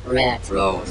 Retro.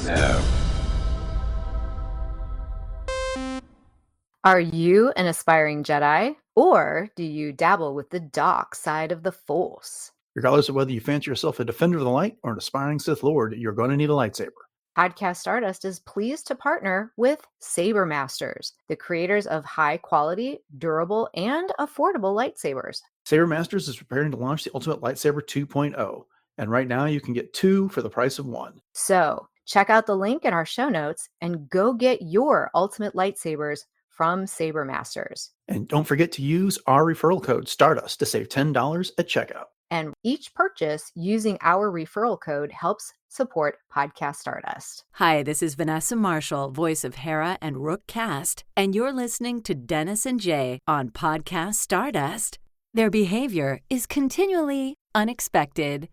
Are you an aspiring Jedi, or do you dabble with the dark side of the Force? Regardless of whether you fancy yourself a defender of the light or an aspiring Sith Lord, you're going to need a lightsaber. Podcast Stardust is pleased to partner with Saber Masters, the creators of high-quality, durable, and affordable lightsabers. Saber Masters is preparing to launch the Ultimate Lightsaber 2.0, and right now you can get 2 for the price of 1. So, check out the link in our show notes and go get your ultimate lightsabers from Saber Masters. And don't forget to use our referral code Stardust to save $10 at checkout. And each purchase using our referral code helps support Podcast Stardust. Hi, this is Vanessa Marshall, voice of Hera and Rook Cast, and you're listening to Dennis and Jay on Podcast Stardust. Their behavior is continually unexpected.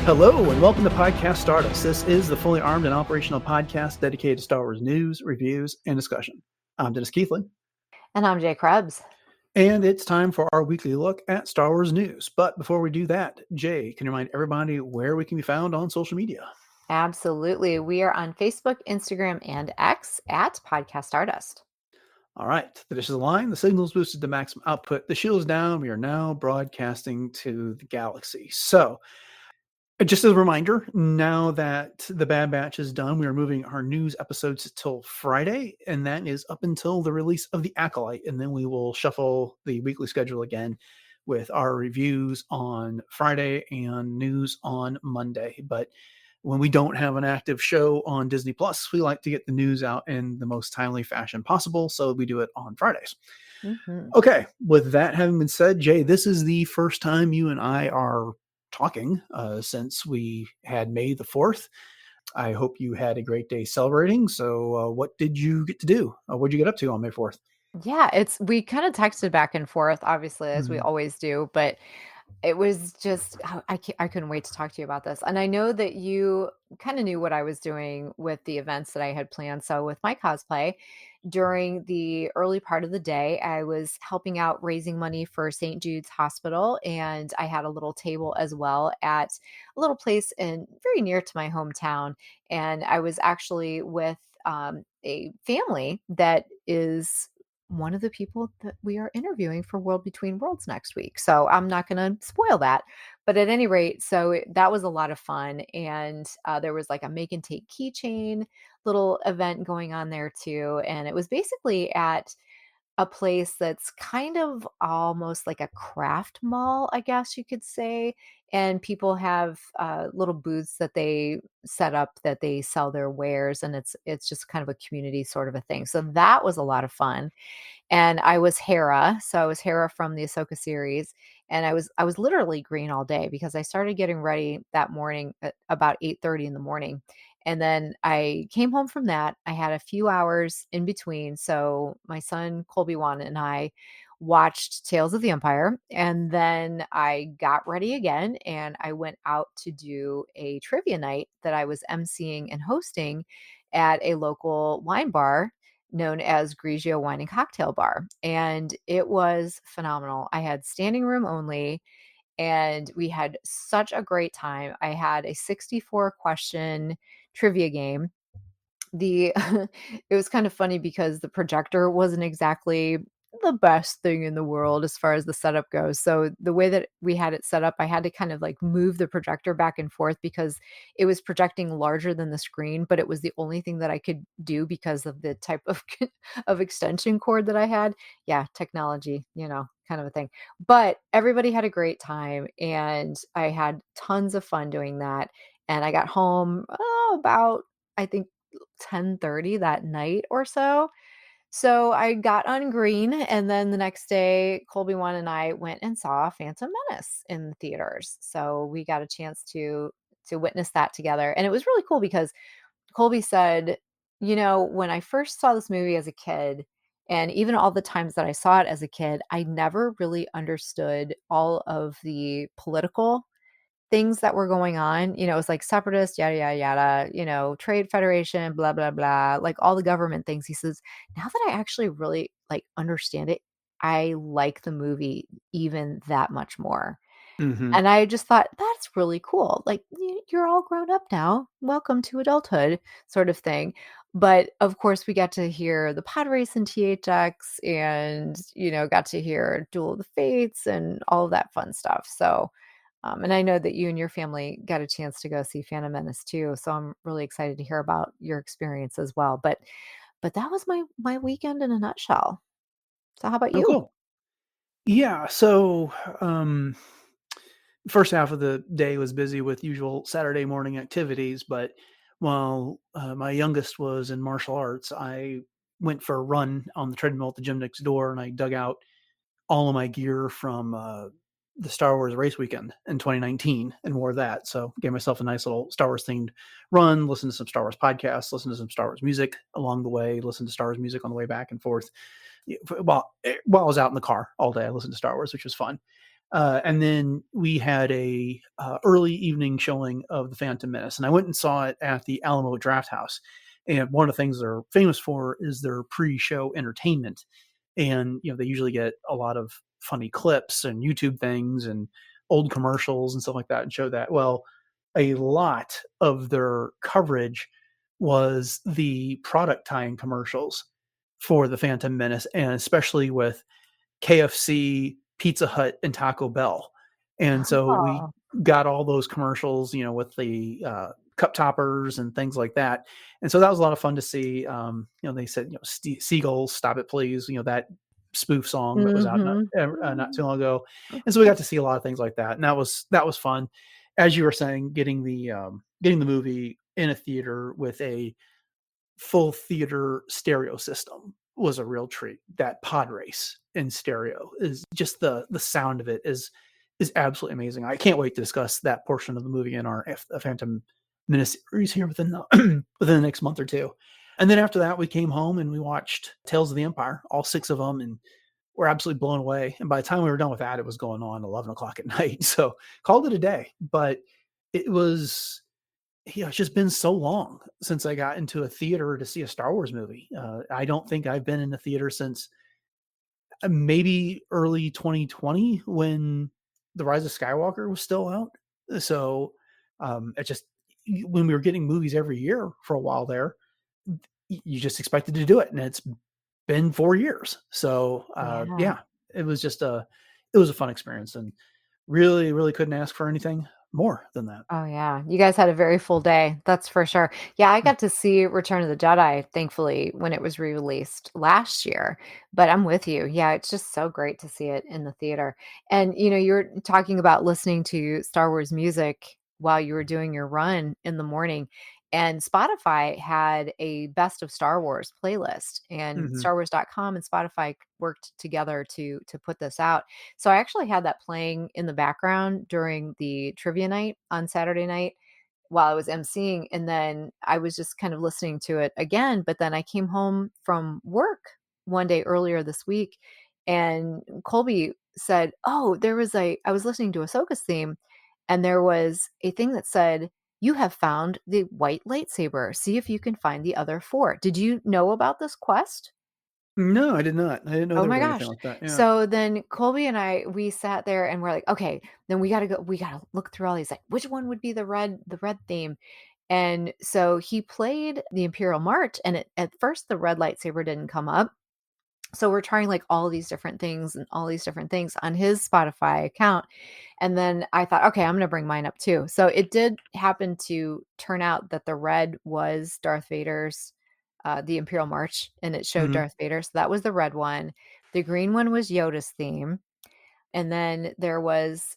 Hello, and welcome to Podcast Stardust. This is the fully armed and operational podcast dedicated to Star Wars news, reviews, and discussion. I'm Dennis Keithley. And I'm Jay Krebs. And it's time for our weekly look at Star Wars news. But before we do that, Jay, can you remind everybody where we can be found on social media? Absolutely. We are on Facebook, Instagram, and X at Podcast Stardust. All right. The dish is aligned. The signal is boosted to maximum output. The shield is down. We are now broadcasting to the galaxy. So, just as a reminder, now that the Bad Batch is done, we are moving our news episodes till Friday, and that is up until the release of the Acolyte, and then we will shuffle the weekly schedule again with our reviews on Friday and news on Monday. But when we don't have an active show on Disney Plus, we like to get the news out in the most timely fashion possible, so we do it on Fridays. Mm-hmm. Okay, with that having been said, Jay, this is the first time you and I are talking since we had May the 4th. I hope you had a great day celebrating. So what did you get to do? What did you get up to on May 4th? Yeah, we kind of texted back and forth, obviously, as we always do, but it was just, I couldn't wait to talk to you about this. And I know that you kind of knew what I was doing with the events that I had planned. So with my cosplay, during the early part of the day, I was helping out raising money for St. Jude's Hospital. And I had a little table as well at a little place very near to my hometown. And I was actually with a family that is one of the people that we are interviewing for World Between Worlds next week. So I'm not going to spoil that. But at any rate, that was a lot of fun. And there was like a make and take keychain little event going on there too. And it was basically at a place that's kind of almost like a craft mall, I guess you could say. And people have little booths that they set up that they sell their wares, and it's just kind of a community sort of a thing. So that was a lot of fun. And I was Hera, so I was Hera from the Ahsoka series, and I was literally green all day because I started getting ready that morning at about 8:30 in the morning. And then I came home from that. I had a few hours in between. So my son, Colby Wan, and I watched Tales of the Empire. And then I got ready again and I went out to do a trivia night that I was emceeing and hosting at a local wine bar known as Grigio Wine and Cocktail Bar. And it was phenomenal. I had standing room only, and we had such a great time. I had a 64 question trivia game. It was kind of funny because the projector wasn't exactly the best thing in the world as far as the setup goes. So the way that we had it set up, I had to kind of like move the projector back and forth because it was projecting larger than the screen, but it was the only thing that I could do because of the type of of extension cord that I had. Yeah, technology, kind of a thing. But everybody had a great time and I had tons of fun doing that. And I got home about, I think, 10:30 that night or so. So I got on green, and then the next day, Colby and I went and saw Phantom Menace in the theaters. So we got a chance to to witness that together. And it was really cool because Colby said, when I first saw this movie as a kid, and even all the times that I saw it as a kid, I never really understood all of the political things that were going on. It was like separatist, yada, yada, yada, trade federation, blah, blah, blah, like all the government things. He says, now that I actually really like understand it, I like the movie even that much more. Mhm. And I just thought, that's really cool. Like, you're all grown up now. Welcome to adulthood, sort of thing. But of course, we got to hear the pod race in THX and, got to hear Duel of the Fates and all of that fun stuff. So, and I know that you and your family got a chance to go see Phantom Menace too. So I'm really excited to hear about your experience as well. But that was my weekend in a nutshell. So how about Oh, you? cool. Yeah, so, first half of the day was busy with usual Saturday morning activities, but while, my youngest was in martial arts, I went for a run on the treadmill at the gym next door, and I dug out all of my gear from, the Star Wars race weekend in 2019 and wore that. So gave myself a nice little Star Wars themed run, listened to some Star Wars podcasts, listened to some Star Wars music along the way, listened to Star Wars music on the way back and forth. While I was out in the car all day, I listened to Star Wars, which was fun. And then we had a early evening showing of the Phantom Menace, and I went and saw it at the Alamo Draft House. And one of the things they're famous for is their pre-show entertainment, and they usually get a lot of funny clips and YouTube things and old commercials and stuff like that, and show that. Well, a lot of their coverage was the product tie-in commercials for the Phantom Menace, and especially with KFC, Pizza Hut, and Taco Bell. And so we Oh. got all those commercials, with the cup toppers and things like that. And so that was a lot of fun to see. They said, Seagulls, Stop It Please, that spoof song that was out Mhm. not too long ago. And so we got to see a lot of things like that. And that was fun. As you were saying, getting the movie in a theater with a full theater stereo system was a real treat. That pod race in stereo is just the sound of it is absolutely amazing. I can't wait to discuss that portion of the movie in our Phantom Menace series here within the within the next month or two. And then after that, we came home and we watched Tales of the Empire, all six of them, and we're absolutely blown away. And by the time we were done with that, it was going on 11 o'clock at night. So called it a day. But it was it's just been so long since I got into a theater to see a Star Wars movie. I don't think I've been in the theater since maybe early 2020 when The Rise of Skywalker was still out. So it just when we were getting movies every year for a while there, you just expected to do it, and it's been 4 years. So Yeah. yeah, it was just it was a fun experience, and really, really couldn't ask for anything more than that. Oh, yeah. You guys had a very full day, that's for sure. Yeah, I got to see Return of the Jedi, thankfully, when it was re-released last year, but I'm with you. Yeah, it's just so great to see it in the theater. And, you were talking about listening to Star Wars music while you were doing your run in the morning, and Spotify had a Best of Star Wars playlist, and Hmm. StarWars.com and Spotify worked together to put this out. So I actually had that playing in the background during the trivia night on Saturday night while I was emceeing, and then I was just kind of listening to it again, but then I came home from work one day earlier this week, and Colby said, "Oh, I was listening to Ahsoka's theme, and there was a thing that said, 'You have found the white lightsaber. See if you can find the other 4.' Did you know about this quest?" No, I did not. I didn't know Oh there my was anything gosh. like that. Yeah. So then Colby and I, we sat there and we're like, okay, then we gotta look through all these, like, which one would be the red theme? And so he played the Imperial March, and at first the red lightsaber didn't come up. So we're trying like all these different things and all these different things on his Spotify account. And then I thought, okay, I'm going to bring mine up too. So it did happen to turn out that the red was Darth Vader's, the Imperial March, and it showed Mhm. Darth Vader. So that was the red one. The green one was Yoda's theme. And then there was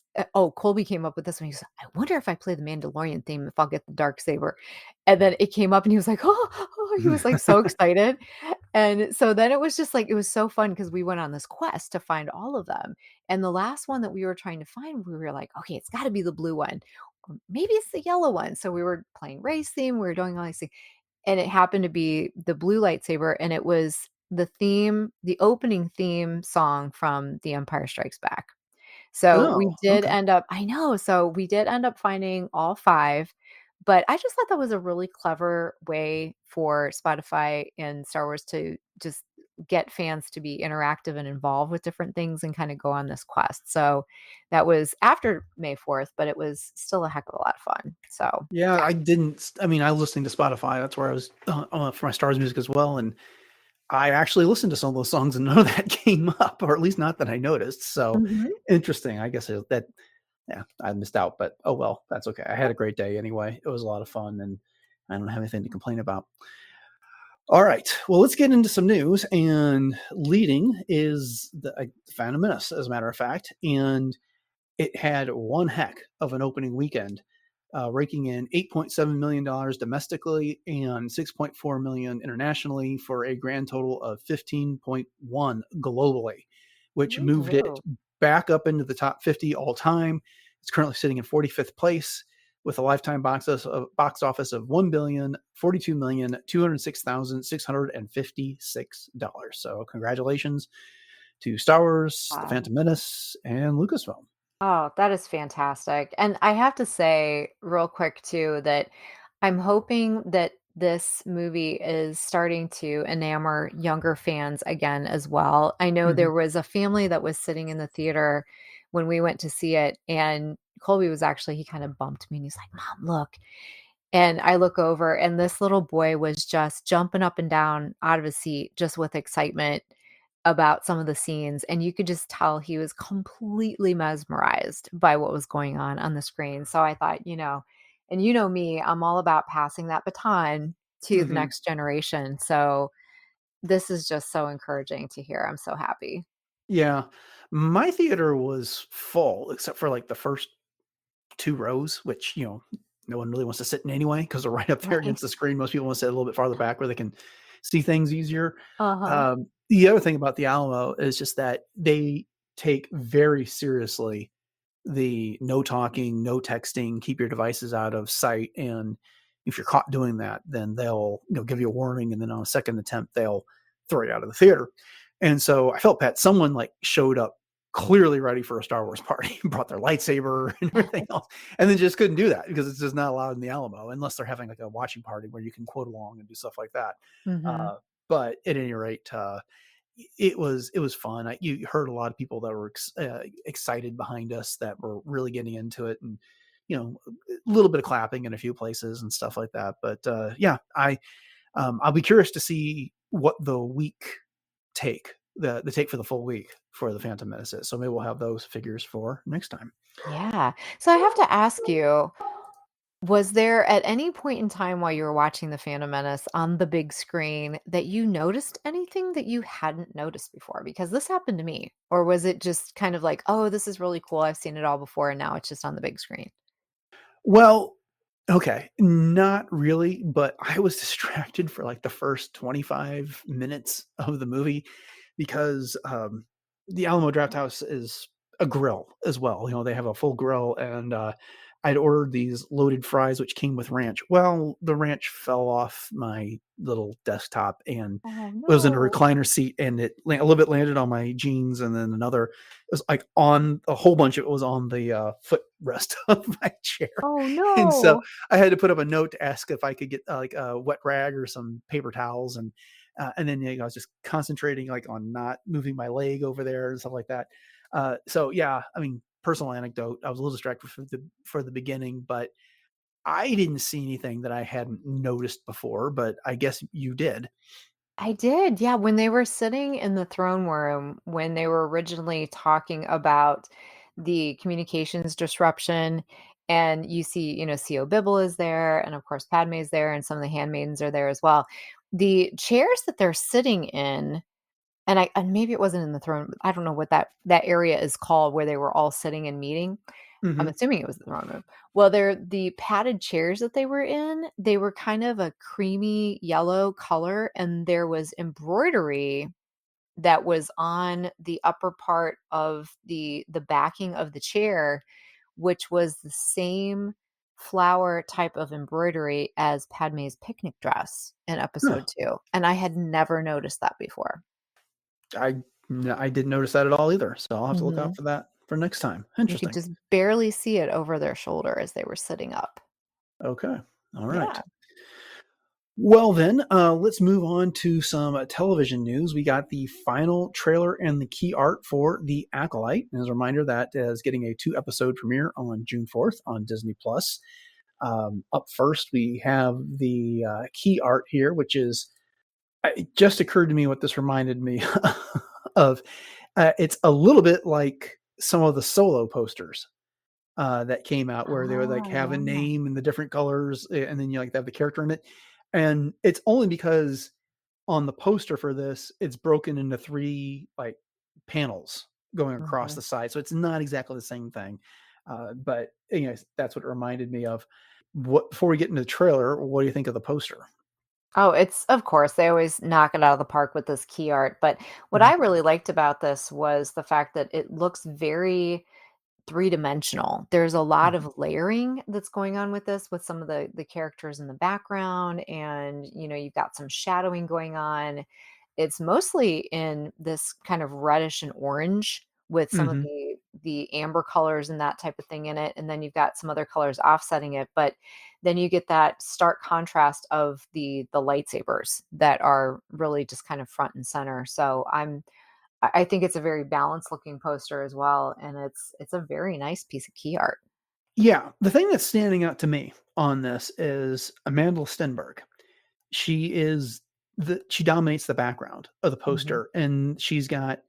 Colby came up with this one. He goes, "I wonder if I play the Mandalorian theme, if I'll get the dark saber." And then it came up and he was like, "Oh," he was like so excited. And so then it was just like it was so fun because we went on this quest to find all of them. And the last one that we were trying to find, we were like, "Okay, it's got to be the blue one." maybe it's the yellow one. So we were playing race theme, we were doing all these things, and it happened to be the blue lightsaber, and it was the opening theme song from The Empire Strikes Back. So we Oh, did okay. end up I know, so we did end up finding all 5, but I just thought that was a really clever way for Spotify and Star Wars to just get fans to be interactive and involved with different things and kinda go on this quest. So that was after May 4th, but it was still a heck of a lot of fun. So, Yeah, yeah. I didn't. I mean, I was listening to Spotify. That's where I was for my Stars music as well, and I actually listened to some of those songs, and none of that came up, or at least not that I noticed. So Mhm. interesting. I guess that yeah, I missed out, but oh well, that's okay. I had a great day anyway. It was a lot of fun, and I don't have anything to complain about. All right, well, let's get into some news. And leading is the Phantom Menace, as a matter of fact, and it had one heck of an opening weekend, raking in $8.7 million domestically and $6.4 million internationally for a grand total of 15.1 globally, which moved it Woo-hoo. back up into the top 50 all time. It's currently sitting in 45th place with a lifetime box office of $1,042,206,656. So congratulations to Star Wars, The Wow. Phantom Menace, and Lucasfilm. Oh, that is fantastic. And I have to say real quick too that I'm hoping that this movie is starting to enamor younger fans again as well. I know there Mhm. was a family that was sitting in the theater when we went to see it, and Colby was actually, he kind of bumped me and he's like, "Mom, look." And I look over, and this little boy was just jumping up and down out of his seat just with excitement about some of the scenes, and you could just tell he was completely mesmerized by what was going on the screen. So I thought, and you know me, I'm all about passing that baton to the Mhm. next generation. So this is just so encouraging to hear. I'm so happy. Yeah. My theater was full except for, like, the first 2 rows, which, no one really wants to sit in anyway because 'cause they're right up there Right. against the screen. Most people wanna sit a little bit farther back where they can see things easier. Uh-huh. The other thing about the Alamo is just that they take very seriously the no talking, no texting, keep your devices out of sight, and if you're caught doing that, then they'll, give you a warning, and then on a second attempt, they'll throw you out of the theater. And so I felt bad. Someone like showed up clearly ready for a Star Wars party, brought their lightsaber and everything else, and then just couldn't do that because it's just not allowed in the Alamo unless they're having like a watching party where you can quote along and do stuff like that. Mhm. Uh, but at any rate, it was fun. You heard a lot of people that were excited behind us that were really getting into it, and a little bit of clapping in a few places and stuff like that. But yeah, I'll be curious to see what the week take the take for the full week for the Phantom Menace is. So maybe we'll have those figures for next time. Yeah. So I have to ask you, was there at any point in time while you were watching The Phantom Menace on the big screen that you noticed anything that you hadn't noticed before? Because this happened to me. Or was it just kind of like, "Oh, this is really cool. I've seen it all before, and now it's just on the big screen." Well, okay, not really, but I was distracted for like the first 25 minutes of the movie because the Alamo Draft House is a grill as well. They have a full grill, and I'd ordered these loaded fries, which came with ranch. Well, the ranch fell off my little desktop and Oh, it was in a no. recliner seat, and a little bit landed on my jeans, and then another it was like on a whole bunch of it was on the footrest of my chair. Oh, And so no. I had to put up a note to ask if I could get like a wet rag or some paper towels, and then I was just concentrating like on not moving my leg over there and stuff like that. So yeah, I mean, personal anecdote. I was a little distracted for the beginning, but I didn't see anything that I hadn't noticed before. But I guess you did. I did, yeah, when they were sitting in the throne room, when they were originally talking about the communications disruption, and you see, Co. Bibble is there, and of course Padme is there, and some of the handmaidens are there as well. The chairs that they're sitting in, and maybe it wasn't in the throne, I don't know what that area is called where they were all sitting and meeting. I'm Hmm. assuming it was the throne room. Well, the padded chairs that they were in, they were kind of a creamy yellow color, and there was embroidery that was on the upper part of the backing of the chair, which was the same. flower type of embroidery as Padme's picnic dress in Huh. episode 2, and I had never noticed that before. I I didn't notice that at all either, so I'll have to look out Mhm. for that for next time. You could Interesting. just barely see it over their shoulder as they were sitting up. Okay. All right. Yeah. Well, then, let's move on to some television news. We got the final trailer and the key art for The Acolyte. And as a reminder, that is getting a 2-episode premiere on June 4th on Disney Plus. Up first, we have the key art here, which is, it just occurred to me what this reminded me of. It's a little bit like some of the Solo posters that came out, where they would like Oh, have a yeah. name in the different colors, and then you like have the character in it. And it's only because on the poster for this, it's broken into 3 like panels going across Mhm. the side. So it's not exactly the same thing. But anyways, that's what it reminded me of. What before we get into the trailer, what do you think of the poster? Oh, it's of course, they always knock it out of the park with this key art, but what Mhm. I really liked about this was the fact that it looks very three-dimensional. There's a lot Mhm. of layering that's going on with this, with some of the characters in the background, and, you've got some shadowing going on. It's mostly in this kind of reddish and orange with some of Mhm. the amber colors and that type of thing in it, and then you've got some other colors offsetting it, but then you get that stark contrast of the lightsabers that are really just kind of front and center. So I think it's a very balanced looking poster as well, and it's a very nice piece of key art. Yeah, the thing that's standing out to me on this is Amanda Stenberg. She dominates the background of the Mhm, poster, and she's got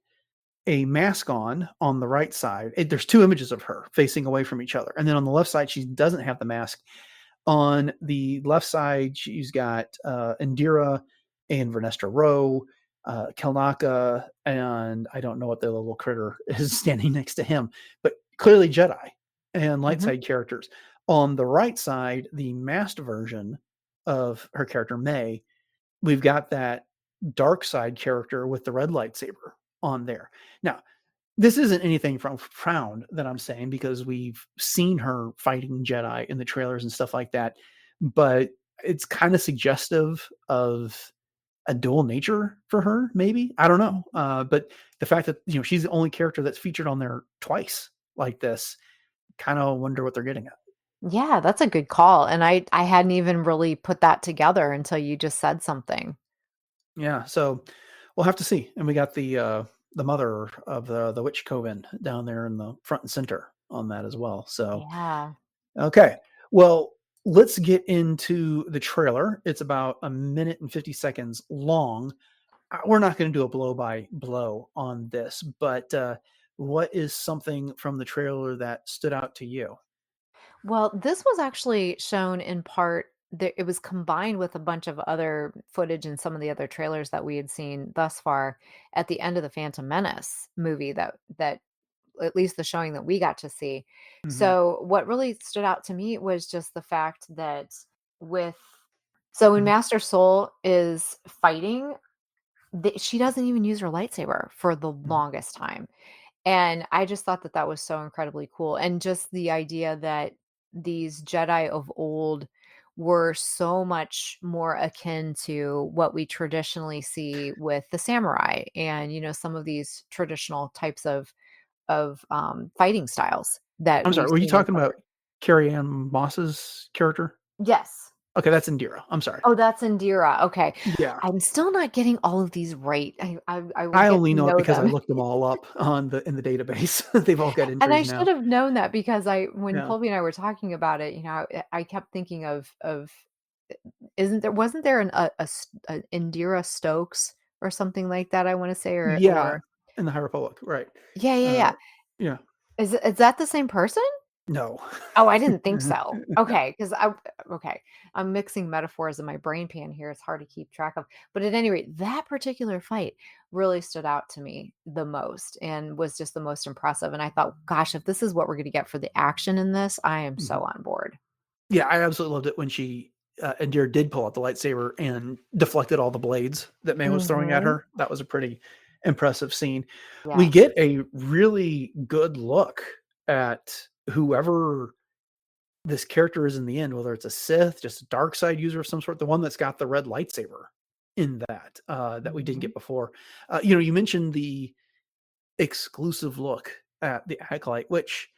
a mask on the right side. There's 2 images of her facing away from each other, and then on the left side, she doesn't have the mask. On the left side, she's got Indira and Vernestra Rowe, Kelnaka, and I don't know what the little critter is standing next to him, but clearly Jedi and light mhm. side characters. On the right side, the masked version of her character May, we've got that dark side character with the red lightsaber on there. Now, this isn't anything from profound that I'm saying, because we've seen her fighting Jedi in the trailers and stuff like that, but it's kind of suggestive of a dual nature for her, maybe. I don't know. Mhm. But the fact that she's the only character that's featured on there twice like this, kind of wonder what they're getting at. Yeah, that's a good call, and I hadn't even really put that together until you just said something. Yeah, so we'll have to see. And we got the mother of the witch coven down there in the front and center on that as well. So Yeah. okay. Well, let's get into the trailer. It's about a minute and 50 seconds long. We're not going to do a blow by blow on this, but what is something from the trailer that stood out to you? Well, this was actually shown in part that it was combined with a bunch of other footage and some of the other trailers that we had seen thus far at the end of the Phantom Menace movie that at least the showing that we got to see. Hmm. So what really stood out to me was just the fact that with so when Hmm. Master Soul is fighting, she doesn't even use her lightsaber for the Hmm. longest time. And I just thought that that was so incredibly cool. And just the idea that these Jedi of old were so much more akin to what we traditionally see with the samurai and some of these traditional types of fighting styles that I'm we've sorry, were you seen in talking other. about Carrie Ann Moss's character? Yes. Okay, that's Indira. I'm sorry. Oh, that's Indira. Okay. Yeah. I'm still not getting all of these right. I will I get only to know it know because I them. looked them all up on in the database. They've all got And I entries should now. have known that because when Yeah. Colby and I were talking about it, I kept thinking of isn't there wasn't there an Indira Stokes or something like that, I wanna say, Yeah, or in the High Republic, right. yeah, yeah, Uh, yeah. yeah. Is that the same person? No. Oh, I didn't think so. No. Okay, because okay, I'm mixing metaphors in my brain pan here, it's hard to keep track of. But at any rate, that particular fight really stood out to me the most and was just the most impressive, and I thought, "Gosh, if this is what we're gonna get for the action in this, I am so Mhm. on board." Yeah, I absolutely loved it when Indira did pull out the lightsaber and deflected all the blades that May was throwing at Mhm. her. That was a pretty impressive scene. We Yes. get a really good look at whoever this character is in the end, whether it's a Sith, just a dark side user of some sort, the one that's got the red lightsaber in that, that we didn't Mhm. get before. You mentioned the exclusive look at the Acolyte, which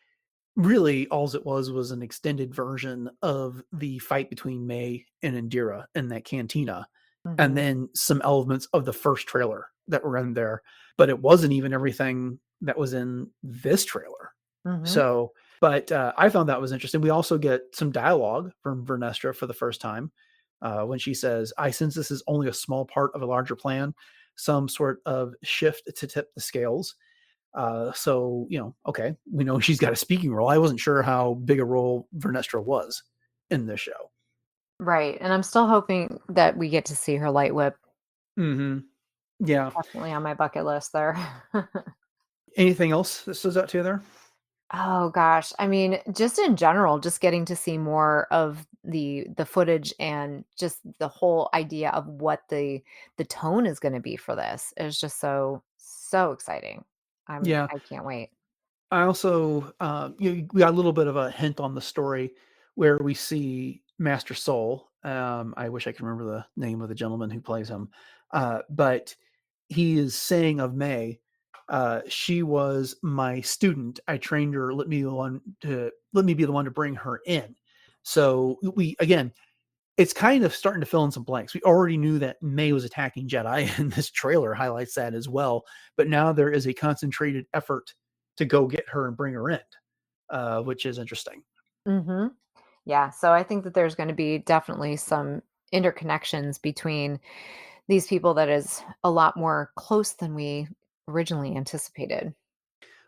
really alls it was an extended version of the fight between May and Indira in that cantina, and Mhm. then some elements of the first trailer that were in there, but it wasn't even everything that was in this trailer. Mhm. So, but I found that was interesting. We also get some dialogue from Vernestra for the first time when she says, "I sense this is only a small part of a larger plan, some sort of shift to tip the scales." So, okay, we know she's got a speaking role. I wasn't sure how big a role Vernestra was in this show. Right, and I'm still hoping that we get to see her light whip. Hmm. Yeah. Definitely on my bucket list there. Anything else that stood out to you there? Oh gosh, I mean, just in general, just getting to see more of the footage and just the whole idea of what the tone is gonna be for this is just so exciting. Yeah. I can't wait. I also, we got a little bit of a hint on the story where we see Master Soul. I wish I could remember the name of the gentleman who plays him, but he is saying of May, she was my student. I trained her. Let me be the one to bring her in. So we again, it's kind of starting to fill in some blanks. We already knew that May was attacking Jedi, and this trailer highlights that as well. But now there is a concentrated effort to go get her and bring her in, which is interesting. Mhm. Yeah, so I think that there's gonna be definitely some interconnections between these people that is a lot more close than we originally anticipated.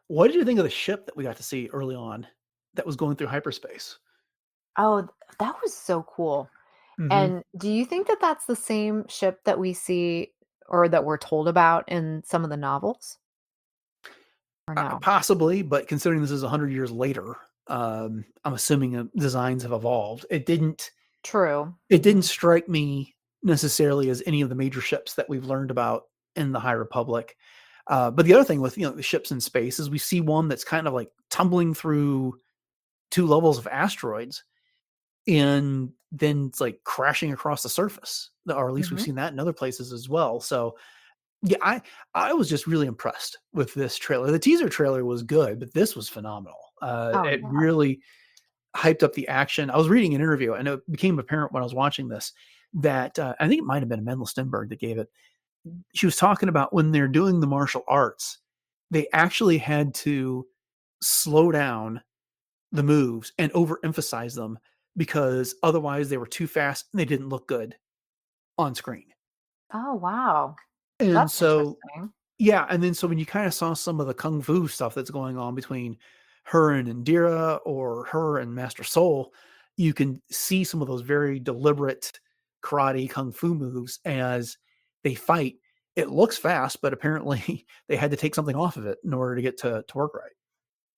What did you think of the ship that we got to see early on that was going through hyperspace? Oh, that was so cool. Hmm. And do you think that that's the same ship that we see or that we're told about in some of the novels? Or no? Possibly, but considering this is 100 years later, I'm assuming designs have evolved. True. It didn't Mhm. strike me necessarily as any of the major ships that we've learned about in the High Republic. But the other thing with the ships in space is we see one that's kind of like tumbling through two levels of asteroids, and then it's like crashing across the surface. Or at least we've Mhm. seen that in other places as well. So yeah, I was just really impressed with this trailer. The teaser trailer was good, but this was phenomenal. Oh, It yeah. really hyped up the action. I was reading an interview, and it became apparent when I was watching this that I think it might have been Mendel Stenberg that gave it. She was talking about when they're doing the martial arts, they actually had to slow down the moves and overemphasize them because otherwise they were too fast and they didn't look good on screen. Oh, wow. And That's so, interesting. yeah, and then so when you kind of saw some of the kung fu stuff that's going on between her and Indira or her and Master Soul, you can see some of those very deliberate karate kung fu moves as they fight. It looks fast, but apparently they had to take something off of it in order to get to work right.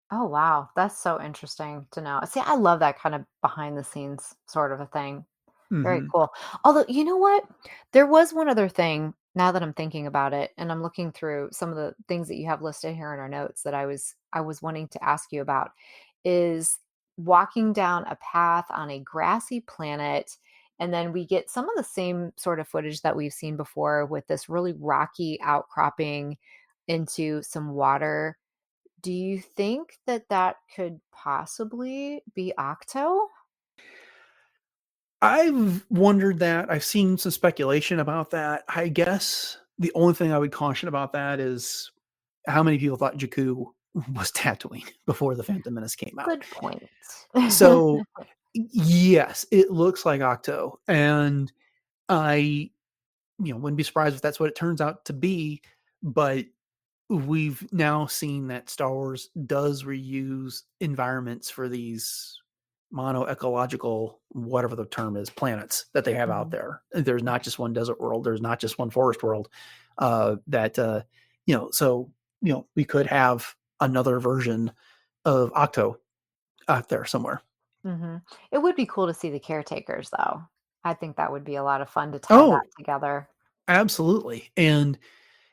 Oh, wow. That's so interesting to know. See, I love that kind of behind the scenes sort of a thing. Very Hmm. cool. Although, you know what? There was one other thing now that I'm thinking about it and I'm looking through some of the things that you have listed here in our notes that I was wanting to ask you about is walking down a path on a grassy planet and then we get some of the same sort of footage that we've seen before with this really rocky outcropping into some water. Do you think that that could possibly be Octo? I've wondered that. I've seen some speculation about that. I guess the only thing I would caution about that is how many people thought Jakku was Tatooine before the Phantom Menace came out. Good point. So, yes, it looks like Octo, and I, wouldn't be surprised if that's what it turns out to be. But we've now seen that Star Wars does reuse environments for these mono ecological, whatever the term is, planets that they have out Mhm. there. There's not just one desert world. There's not just one forest world. That so we could have another version of Octo out there somewhere. Mhm. It would be cool to see the caretakers, though. I think that would be a lot of fun to tie that Oh, together. absolutely. And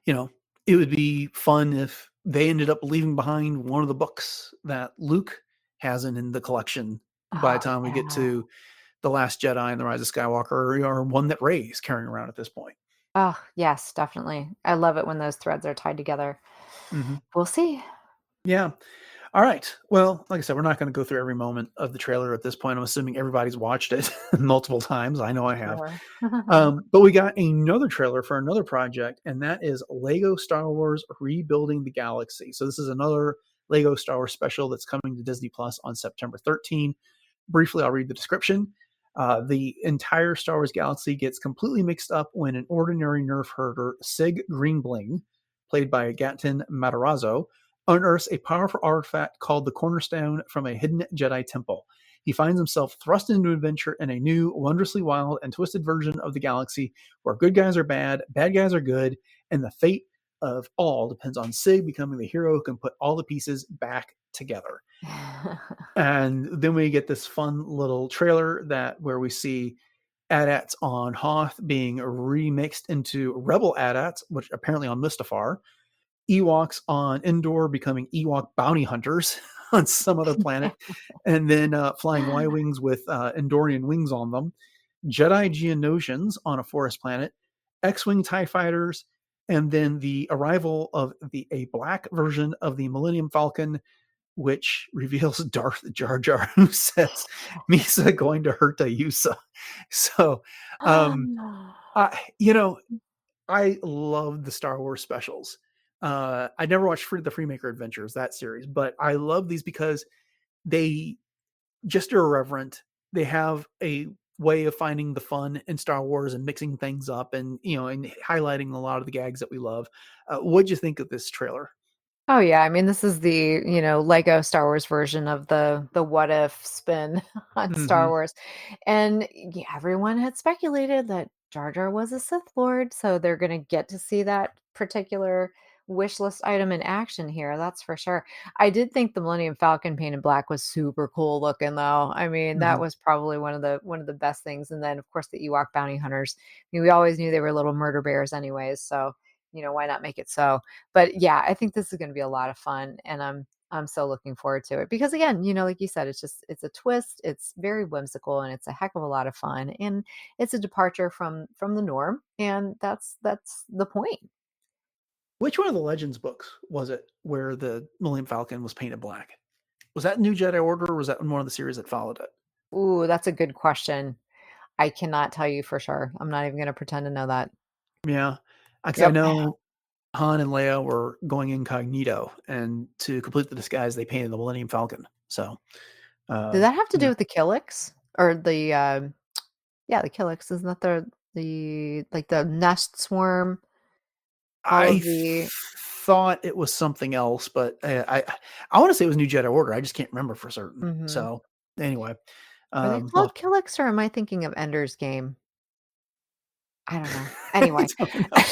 you know, it would be fun if they ended up leaving behind one of the books that Luke has in the collection by the Oh, time we get yeah. to The Last Jedi and The Rise of Skywalker, or one that Rey's carrying around at this point. Oh, yes, definitely. I love it when those threads are tied together. Mhm. We'll see. Yeah. All right. Well, like I said, we're not going to go through every moment of the trailer at this point. I'm assuming everybody's watched it multiple times. I know I have. Sure. But we got another trailer for another project, and that is Lego Star Wars Rebuilding the Galaxy. So this is another Lego Star Wars special that's coming to Disney Plus on September 13. Briefly, I'll read the description. The entire Star Wars galaxy gets completely mixed up when an ordinary nerf herder, Sig Greenbling, played by Gaten Matarazzo, unearths a powerful artifact called the Cornerstone from a hidden Jedi temple. He finds himself thrust into adventure in a new, wondrously wild and twisted version of the galaxy where good guys are bad guys are good, and the fate of all depends on Sig becoming the hero who can put all the pieces back together. And then we get this fun little trailer where we see AT-ATs on Hoth being remixed into Rebel AT-ATs, which apparently on Mustafar, Ewoks on Endor becoming Ewok bounty hunters on some other planet, and then flying Y-wings with Endorian wings on them, Jedi Geonosians on a forest planet, X-wing TIE fighters, and then the arrival of a black version of the Millennium Falcon, which reveals Darth Jar Jar, who says Misa going to hurt Yusa. So, you know, I love the Star Wars specials. I never watched the Freemaker Adventures, that series, but I love these because they just are irreverent. They have a way of finding the fun in Star Wars and mixing things up, and and highlighting a lot of the gags that we love. What'd you think of this trailer? Oh yeah, I mean this is the, Lego Star Wars version of the what if spin on Star Hmm. Wars. And yeah, everyone had speculated that Jar Jar was a Sith Lord, so they're going to get to see that particular wish list item in action here, that's for sure. I did think the Millennium Falcon painted black was super cool looking though. I mean, that Hmm. was probably one of the best things. And then of course the Ewok bounty hunters. I mean, we always knew they were little murder bears anyways, so why not make it so? But yeah, I think this is going to be a lot of fun, and I'm so looking forward to it because again, like you said, it's a twist, it's very whimsical, and it's a heck of a lot of fun, and it's a departure from the norm, and that's the point. Which one of the Legends books was it where the Millennium Falcon was painted black? Was that New Jedi Order, or was that in one of the series that followed it? Ooh, that's a good question. I cannot tell you for sure. I'm not even going to pretend to know that. Yeah, because I Yep. know Han and Leia were going incognito, and to complete the disguise, they painted the Millennium Falcon. So, Did uh, that have to do yeah, with the Killix or the yeah, the Killix? Isn't that the like the nest swarm? All I of the thought it was something else, but I want to say it was New Jedi Order. I just can't remember for certain. mhm. So, anyway, Are they well, called Killix, or am I thinking of Ender's Game? I don't know. I Anyway. don't know.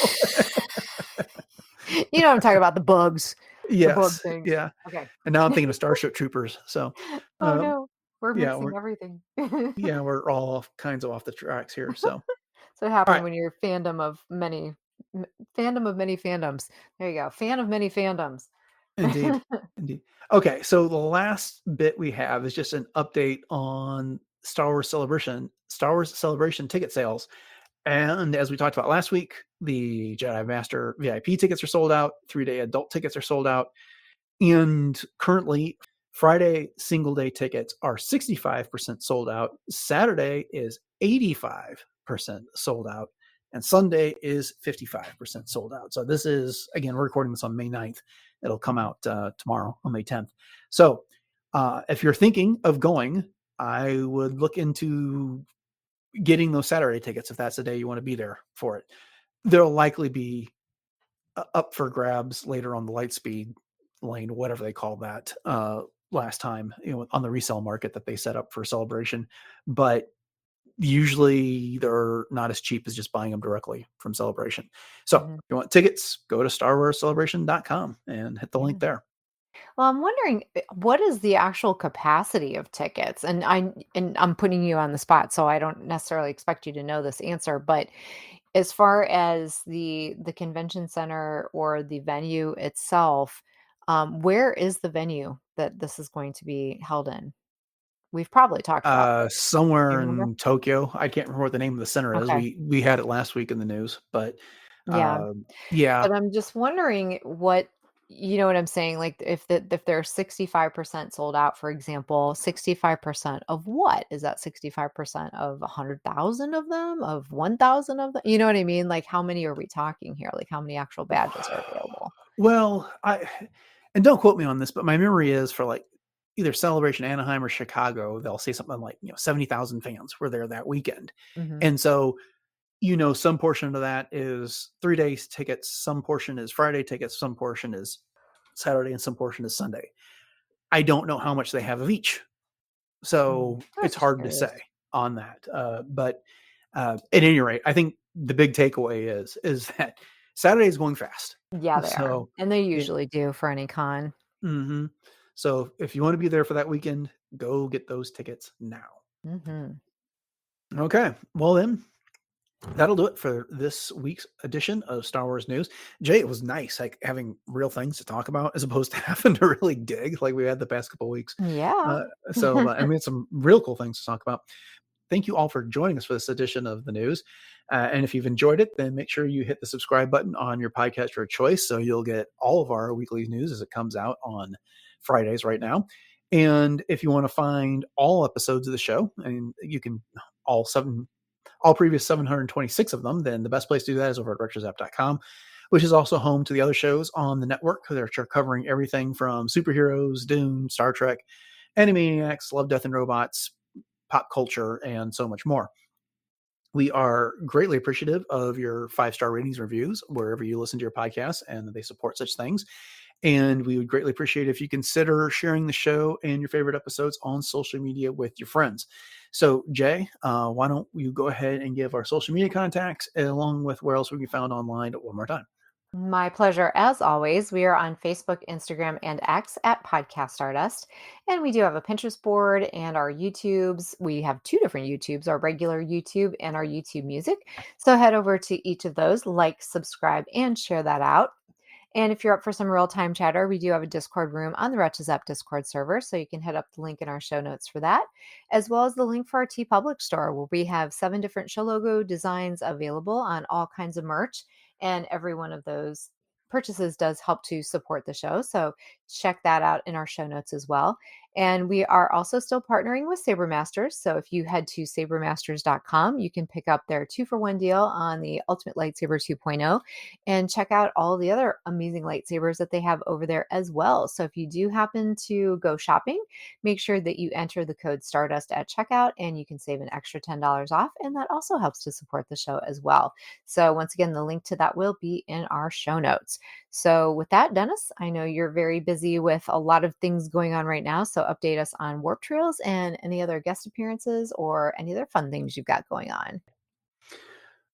You know what I'm talking about, the bugs, the bug Yes, things. yeah. Okay. And now I'm thinking of Starship Troopers. So, Oh, um, no. We're yeah, mixing everything. we're all kinds of off the tracks here. So, So it all happened right, when you're fandom of many fandoms. There you go. Fan of many fandoms. indeed, indeed. Okay, so the last bit we have is just an update on Star Wars Celebration ticket sales. And as we talked about last week, the Jedi Master VIP tickets are sold out. 3-day adult tickets are sold out. And currently, Friday single day tickets are 65% sold out. Saturday is 85% sold out. And Sunday is 55% sold out. So this is, again, we're recording this on May 9th. It'll come Mhm, out tomorrow on May 10th. So if you're thinking of going, I would look into getting those Saturday tickets if that's the day you want to be there for it. There'll likely be up for grabs later on the Lightspeed lane, whatever they call that, last time, on the resale market that they set up for Celebration. But usually they're not as cheap as just buying them directly from Celebration. So if mhm. you want tickets, go to StarWarsCelebration.com and hit the link Yeah. there. Well, I'm wondering, what is the actual capacity of tickets? And I'm putting you on the spot, so I don't necessarily expect you to know this answer, but as far as the convention center or the venue itself, where is the venue that this is going to be held in? We've probably talked about this. Do you Somewhere remember? in Tokyo. I can't remember what the name of the center is. Okay. We had it last week in the news, but Yeah. yeah. But I'm just wondering what you know what I'm saying? Like if they're 65% sold out, for example, 65% of what? Is that 65% of 100,000 of them? Of 1,000 of them? You know what I mean? Like how many are we talking here? Like how many actual badges are available? Well, I and don't quote me on this, but my memory is for like either Celebration Anaheim or Chicago, they'll say something like, 70,000 fans were there that weekend. Mhm. And so, some portion of that is 3 days tickets, some portion is Friday tickets, some portion is Saturday, and some portion is Sunday. I don't know how much they have of each. Mm. So I was it's just hard to curious. say on that. But at any rate, I think the big takeaway is that Saturday is going fast. Yeah, they are. So And they it, usually do for any con. mhm. So if you want to be there for that weekend, go get those tickets now. Mhm. Okay. Well, then that'll do it for this week's edition of Star Wars News. Jay, it was nice like having real things to talk about as opposed to having to really dig like we had the past couple of weeks. Yeah. And we had some real cool things to talk about. Thank you all for joining us for this edition of the news. And if you've enjoyed it, then make sure you hit the subscribe button on your podcaster of choice so you'll get all of our weekly news as it comes out on Fridays right now. And if you want to find all episodes of the show, and you can all previous 726 of them, then the best place to do that is over at retrozapp.com, which is also home to the other shows on the network, which are covering everything from superheroes, Dune, Star Trek, Animaniacs, Love, Death, and Robots, pop culture, and so much more. We are greatly appreciative of your 5-star ratings and reviews wherever you listen to your podcasts, and they support such things. And we would greatly appreciate if you consider sharing the show and your favorite episodes on social media with your friends. So, Jay, why don't you go ahead and give our social media contacts along with where else we can be found online one more time? My pleasure. As always, we are on Facebook, Instagram, and X at Podcast Stardust. And we do have a Pinterest board and our YouTubes. We have two different YouTubes, our regular YouTube and our YouTube music. So head over to each of those, like, subscribe, and share that out. And if you're up for some real time chatter, we do have a Discord room on the Wretches App Discord server. So you can hit up the link in our show notes for that, as well as the link for our T Public store, where we have 7 different show logo designs available on all kinds of merch. And every one of those purchases does help to support the show. So check that out in our show notes as well. And we are also still partnering with Sabermasters. So if you head to sabermasters.com, you can pick up their 2-for-1 deal on the Ultimate Lightsaber 2.0 and check out all the other amazing lightsabers that they have over there as well. So if you do happen to go shopping, make sure that you enter the code Stardust at checkout and you can save an extra $10 off. And that also helps to support the show as well. So once again, the link to that will be in our show notes. So with that, Dennis, I know you're very busy with a lot of things going on right now. So update us on Warp Trails and any other guest appearances or any other fun things you've got going on.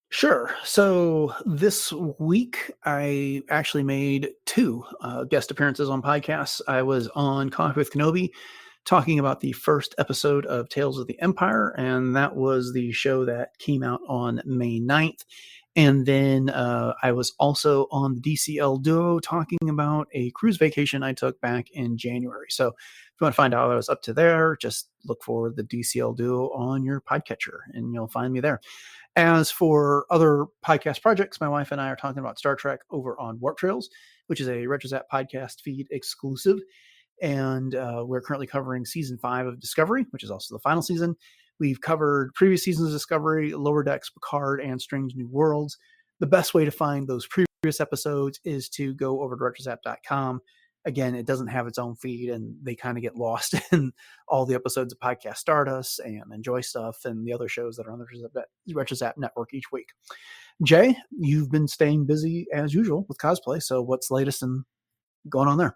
Sure. So this week, I actually made 2 guest appearances on podcasts. I was on Coffee with Kenobi talking about the first episode of Tales of the Empire, and that was the show that came out on May 9th. And then I was also on the DCL Duo talking about a cruise vacation I took back in January. So if you want to find out what I was up to there, just look for the DCL Duo on your podcatcher, and you'll find me there. As for other podcast projects, my wife and I are talking about Star Trek over on Warp Trails, which is a RetroZap podcast feed exclusive. And we're currently covering season 5 of Discovery, which is also the final season. We've covered previous seasons of Discovery, Lower Decks, Picard, and Strange New Worlds. The best way to find those previous episodes is to go over to retrozapp.com. Again, it doesn't have its own feed, and they kind of get lost in all the episodes of Podcast Stardust and Enjoy Stuff and the other shows that are on the RetroZap network each week. Jay, you've been staying busy as usual with cosplay, so what's latest and going on there?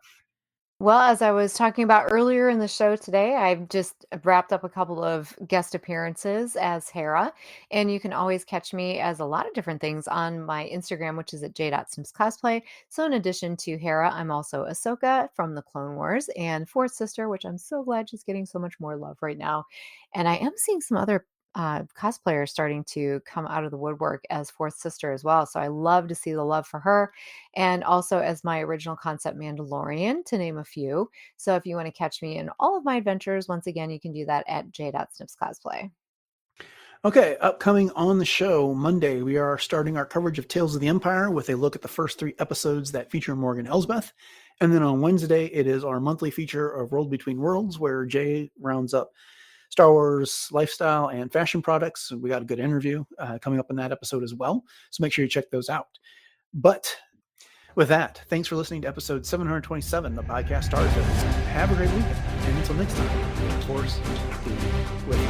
Well, as I was talking about earlier in the show today, I've just wrapped up a couple of guest appearances as Hera, and you can always catch me as a lot of different things on my Instagram, which is at j.simscosplay. So in addition to Hera, I'm also Ahsoka from the Clone Wars and Fourth Sister, which I'm so glad she's getting so much more love right now. And I am seeing some other cosplayers starting to come out of the woodwork as fourth sister as well. So I love to see the love for her, and also as my original concept Mandalorian, to name a few. So if you want to catch me in all of my adventures, once again, you can do that at j.snips cosplay. Okay, upcoming on the show Monday, we are starting our coverage of Tales of the Empire with a look at the first 3 episodes that feature Morgan Elsbeth. And then on Wednesday, it is our monthly feature of World Between Worlds, where Jay rounds up Star Wars lifestyle and fashion products. We got a good interview coming up in that episode as well. So make sure you check those out. But with that, thanks for listening to episode 727 of Podcast Stardust. Have a great weekend. And until next time, of course, be with you.